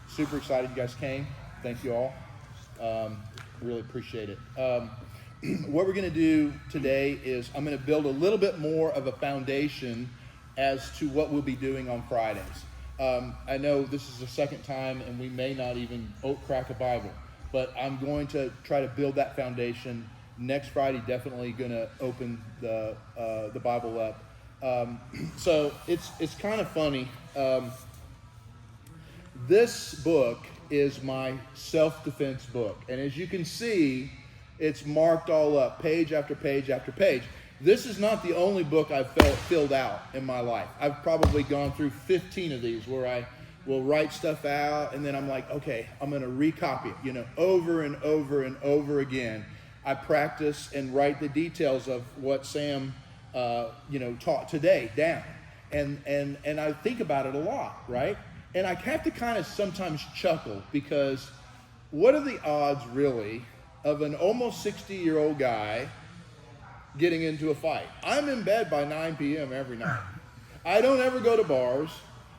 Super excited you guys came. Thank you all. Really appreciate it. What we're going to do today is I'm going to build a little bit more of a foundation as to what we'll be doing on Fridays. I know this is the second time and we may not even crack a Bible, but I'm going to try to build that foundation. Next Friday, definitely going to open the Bible up. So it's kind of funny. This book is my self-defense book. And as you can see, it's marked all up, page after page after page. This is not the only book I've filled out in my life. I've probably gone through 15 of these where I will write stuff out and then I'm like, okay, I'm going to recopy it, over and over and over again. I practice and write the details of what Sam, taught today down. And I think about it a lot, right? And I have to kind of sometimes chuckle because what are the odds really of an almost 60-year-old guy getting into a fight? I'm in bed by 9 p.m. every night. I don't ever go to bars.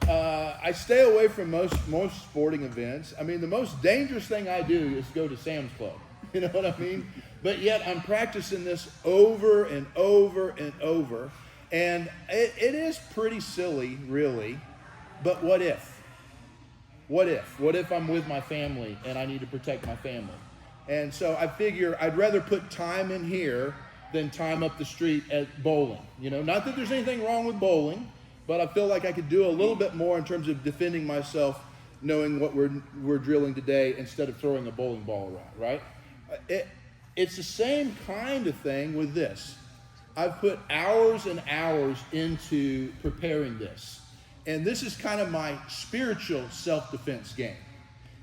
I stay away from most sporting events. I mean, the most dangerous thing I do is go to Sam's Club. You know what I mean? But yet I'm practicing this over and over and over. And it is pretty silly, really. But what if? What if? What if I'm with my family and I need to protect my family? And so I figure I'd rather put time in here than time up the street at bowling. Not that there's anything wrong with bowling, but I feel like I could do a little bit more in terms of defending myself, knowing what we're drilling today instead of throwing a bowling ball around, right? It's the same kind of thing with this. I've put hours and hours into preparing this. And this is kind of my spiritual self-defense game.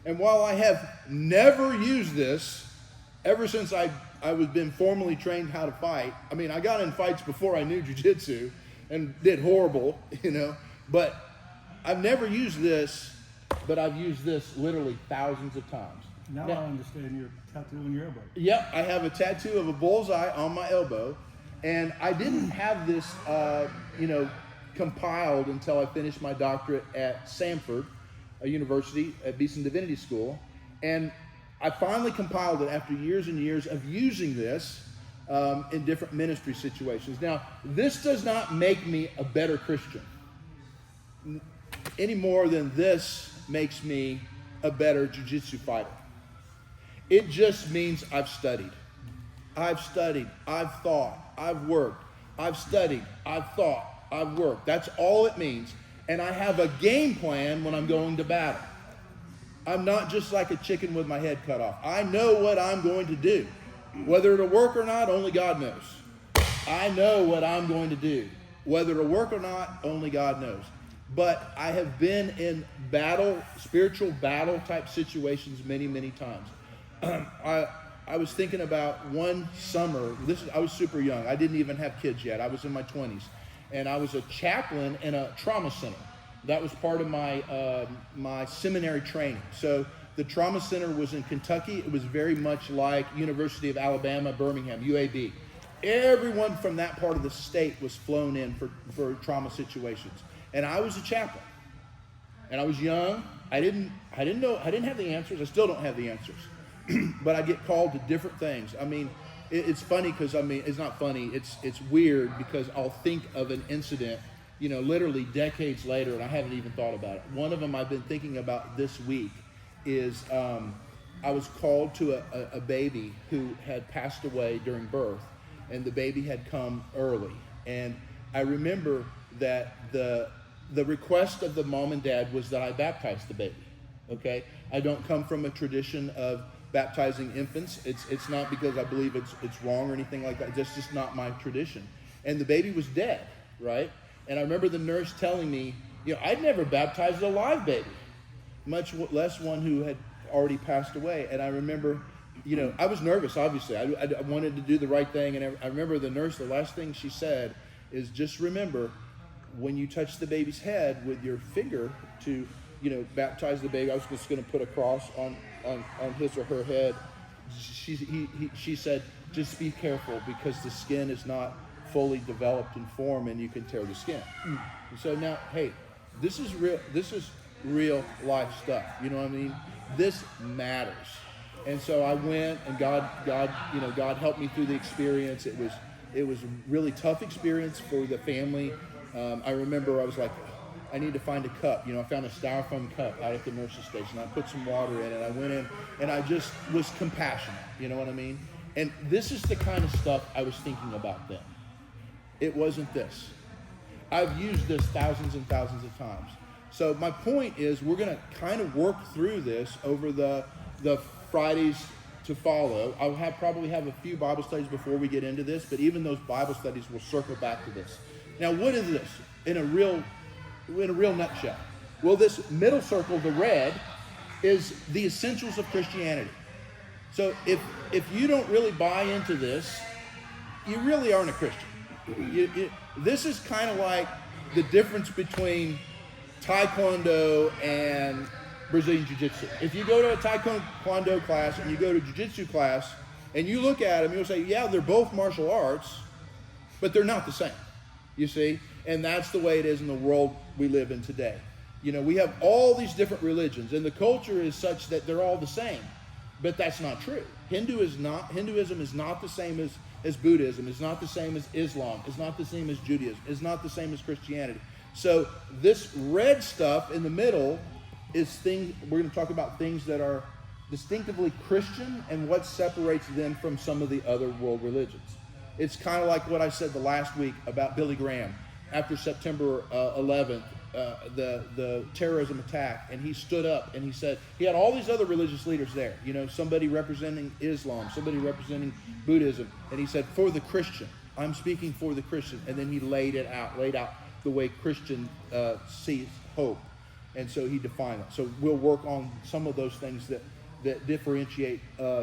And while I have never used this ever since I was been formally trained how to fight, I mean, I got in fights before I knew jiu-jitsu and did horrible, but I've never used this, but I've used this literally thousands of times. Now I understand your tattoo on your elbow. Yep, I have a tattoo of a bullseye on my elbow, and I didn't have this, compiled until I finished my doctorate at Samford University at Beeson Divinity School, and I finally compiled it after years and years of using this in different ministry situations. Now, this does not make me a better Christian any more than this makes me a better jiu-jitsu fighter. It just means I've studied, I've thought, I've worked, I've studied, I've thought, I've worked. That's all it means. And I have a game plan when I'm going to battle. I'm not just like a chicken with my head cut off. I know what I'm going to do. Whether it'll work or not, only God knows. I know what I'm going to do. Whether it'll work or not, only God knows. But I have been in spiritual battle type situations many, many times. I was thinking about one summer. I was super young. I didn't even have kids yet. I was in my 20s. And I was a chaplain in a trauma center. That was part of my seminary training. So the trauma center was in Kentucky. It was very much like University of Alabama, Birmingham, UAB. Everyone from that part of the state was flown in for trauma situations. And I was a chaplain. And I was young. I didn't have the answers. I still don't have the answers. But I get called to different things. I mean, it's funny because, it's not funny. It's weird because I'll think of an incident, literally decades later, and I haven't even thought about it. One of them I've been thinking about this week is I was called to a baby who had passed away during birth, and the baby had come early. And I remember that the request of the mom and dad was that I baptize the baby, okay? I don't come from a tradition of baptizing infants. It's not because I believe it's wrong or anything like that. It's just not my tradition. And the baby was dead, right? And I remember the nurse telling me, I'd never baptized a live baby, much less one who had already passed away. And I remember, I was nervous, obviously. I wanted to do the right thing. And I remember the nurse, the last thing she said is, just remember, when you touch the baby's head with your finger to, baptize the baby, I was just going to put a cross on his or her head. She said, just be careful because the skin is not fully developed and formed and you can tear the skin. So now, hey, this is real. This is real life stuff. You know what I mean? This matters. And so I went, and God helped me through the experience. It was a really tough experience for the family. I remember I was like, I need to find a cup. I found a styrofoam cup out at the nurse's station. I put some water in it. I went in, and I just was compassionate. You know what I mean? And this is the kind of stuff I was thinking about then. It wasn't this. I've used this thousands and thousands of times. So my point is, we're going to kind of work through this over the Fridays to follow. I'll probably have a few Bible studies before we get into this, but even those Bible studies will circle back to this. Now, what is this in a real nutshell? Well, this middle circle, the red, is the essentials of Christianity. So if you don't really buy into this, you really aren't a Christian. This is kind of like the difference between Taekwondo and Brazilian Jiu-Jitsu. If you go to a Taekwondo class and you go to Jiu-Jitsu class and you look at them, you'll say, yeah, they're both martial arts, but they're not the same, you see? And that's the way it is in the world we live in today. We have all these different religions, and the culture is such that they're all the same, but that's not true. Hinduism is not the same as Buddhism. It's not the same as Islam. It's not the same as Judaism. It's not the same as Christianity. So this red stuff in the middle is we're going to talk about things that are distinctively Christian and what separates them from some of the other world religions. It's kind of like what I said the last week about Billy Graham after September 11th, the terrorism attack, and he stood up and he said, he had all these other religious leaders there, somebody representing Islam, somebody representing Buddhism, and he said, for the Christian, I'm speaking for the Christian, and then he laid out the way Christian sees hope. And so he defined it. So we'll work on some of those things that differentiate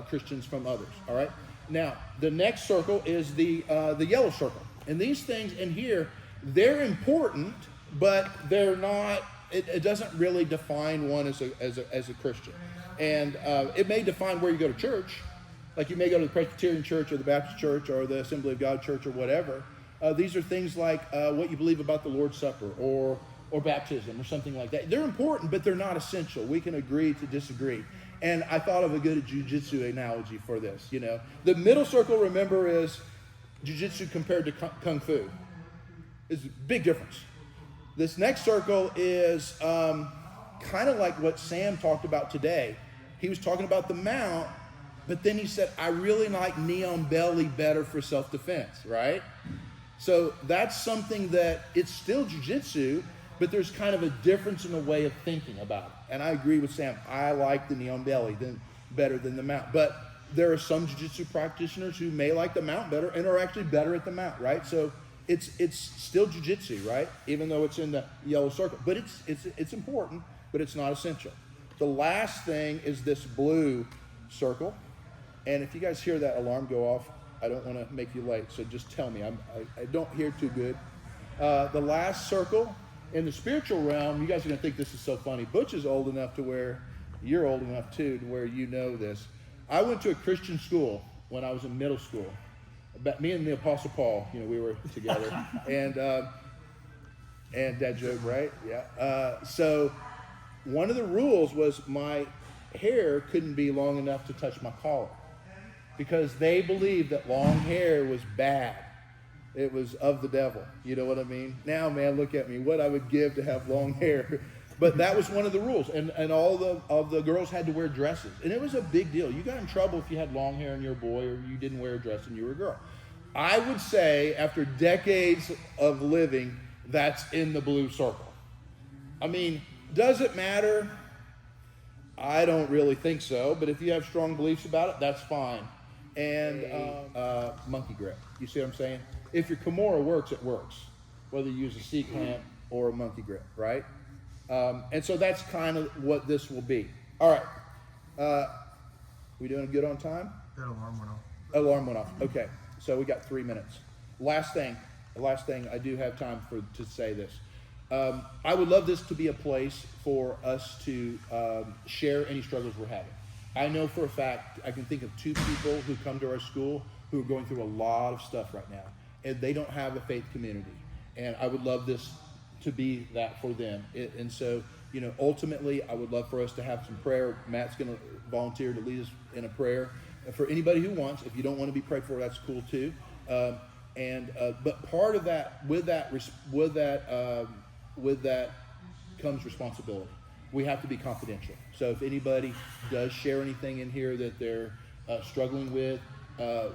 Christians from others. All right. Now the next circle is the yellow circle, and these things in here, they're important, but they're not. It doesn't really define one as a Christian, and it may define where you go to church. Like you may go to the Presbyterian church or the Baptist church or the Assembly of God church or whatever. These are things like what you believe about the Lord's Supper or baptism or something like that. They're important, but they're not essential. We can agree to disagree. And I thought of a good jiu-jitsu analogy for this. The middle circle, remember, is jiu-jitsu compared to kung fu. It's a big difference. This next circle is kind of like what Sam talked about today. He was talking about the mount, but then he said, I really like neon belly better for self-defense, right? So that's something that it's still jiu-jitsu, but there's kind of a difference in the way of thinking about it. And I agree with Sam. I like the neon belly better than the mount. But there are some jiu-jitsu practitioners who may like the mount better and are actually better at the mount, right? So it's still jiu-jitsu, right? Even though it's in the yellow circle. But it's important, but it's not essential. The last thing is this blue circle. And if you guys hear that alarm go off, I don't want to make you late, so just tell me. I don't hear too good. The last circle, in the spiritual realm, you guys are going to think this is so funny. Butch is old enough to where, you're old enough too, to where you know this. I went to a Christian school when I was in middle school. Me and the Apostle Paul, we were together. and that joke, right? Yeah. So one of the rules was my hair couldn't be long enough to touch my collar, because they believed that long hair was bad. It was of the devil. You know what I mean? Now, man, look at me. What I would give to have long hair. But that was one of the rules. And all of the girls had to wear dresses. And it was a big deal. You got in trouble if you had long hair and you're a boy, or you didn't wear a dress and you were a girl. I would say, after decades of living, that's in the blue circle. I mean, does it matter? I don't really think so. But if you have strong beliefs about it, that's fine. And monkey grip. You see what I'm saying? If your Kimura works, it works, whether you use a C-clamp or a monkey grip, right? And so that's kind of what this will be. All right. We doing good on time? That alarm went off. Alarm went off. Okay. So we got 3 minutes. Last thing I do have time to say this. I would love this to be a place for us to share any struggles we're having. I know for a fact, I can think of 2 people who come to our school who are going through a lot of stuff right now, and they don't have a faith community. And I would love this to be that for them. And so ultimately, I would love for us to have some prayer. Matt's going to volunteer to lead us in a prayer for anybody who wants. If you don't want to be prayed for, that's cool too. But part of that, with that comes responsibility. We have to be confidential. So if anybody does share anything in here that they're struggling with,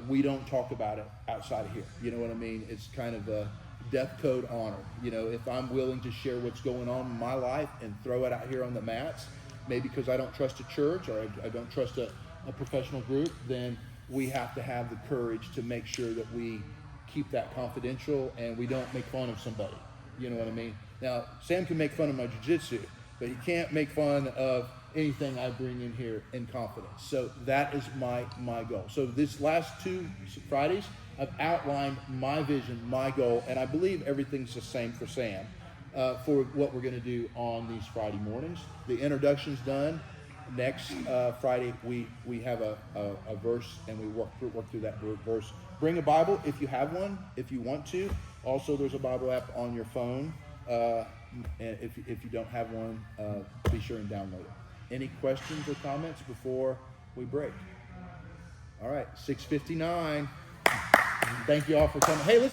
we don't talk about it outside of here. You know what I mean? It's kind of a death code honor. If I'm willing to share what's going on in my life and throw it out here on the mats, maybe because I don't trust a church or I don't trust a professional group, then we have to have the courage to make sure that we keep that confidential and we don't make fun of somebody. You know what I mean? Now, Sam can make fun of my jiu-jitsu, but he can't make fun of anything I bring in here in confidence. So that is my goal. So this last 2 Fridays, I've outlined my vision, my goal, and I believe everything's the same for Sam for what we're going to do on these Friday mornings. The introduction's done. Next Friday, we have a verse, and we work through that verse. Bring a Bible if you have one, if you want to. Also, there's a Bible app on your phone. And if you don't have one, be sure and download it. Any questions or comments before we break? All right, 6:59. Thank you all for coming. Hey, let's